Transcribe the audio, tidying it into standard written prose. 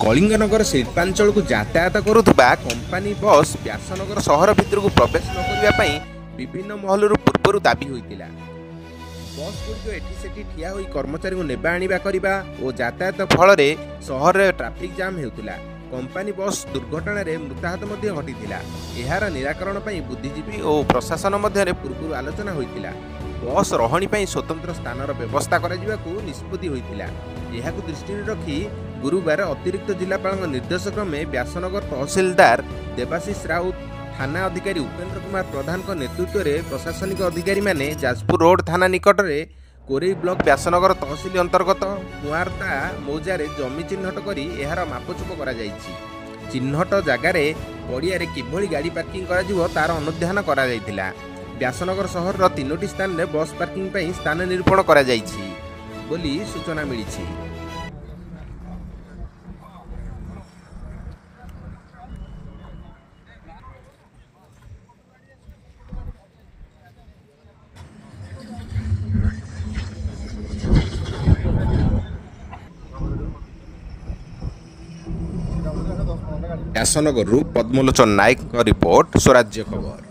कलिंगनगर शिल्पांचल को यातायात करुवा कंपानी बस व्यासनगर सहर भितर को प्रवेश न करने विभिन्न महलू पूर्व दाबी होता। बस गुड़िक एठी सेठी ठिया होई कर्मचारी को नेबा आनिबा करिबा और यातायात फल सहर में ट्राफिक जाम हेउतिला। कंपानी बस दुर्घटना रे मृताहत मध्य घटिथिला। एहार निराकरण पई बुद्धिजीवी और प्रशासन मध्य पूर्व आलोचना होइतिला। बस रहणी पई स्वतंत्र स्थानर व्यवस्था करा जिबाकू निष्पत्ति होइतिला। एहाकू दृष्टि रखी गुरुवार अतिरिक्त जिलापाल निर्देश क्रमे व्यासनगर तहसीलदार देवाशीष राउत, थाना अधिकारी उपेन्द्र कुमार प्रधान नेतृत्व में प्रशासनिक अधिकारी माने जाजपुर रोड थाना निकट में कोरेई ब्लॉक व्यासनगर तहसील अंतर्गत कुआरता मौजार जमी चिन्हट कर यार मापचुप कर चिन्हट जगार पड़िया किभली गाड़ी पार्किंग कर तार अनुधान कर व्यासनगर सहर 3टी स्थान में बस पार्किंग पर स्थान निरूपण कर सूचना मिली। व्यासनगर पद्मलोचन नायक रिपोर्ट स्वराज्य खबर।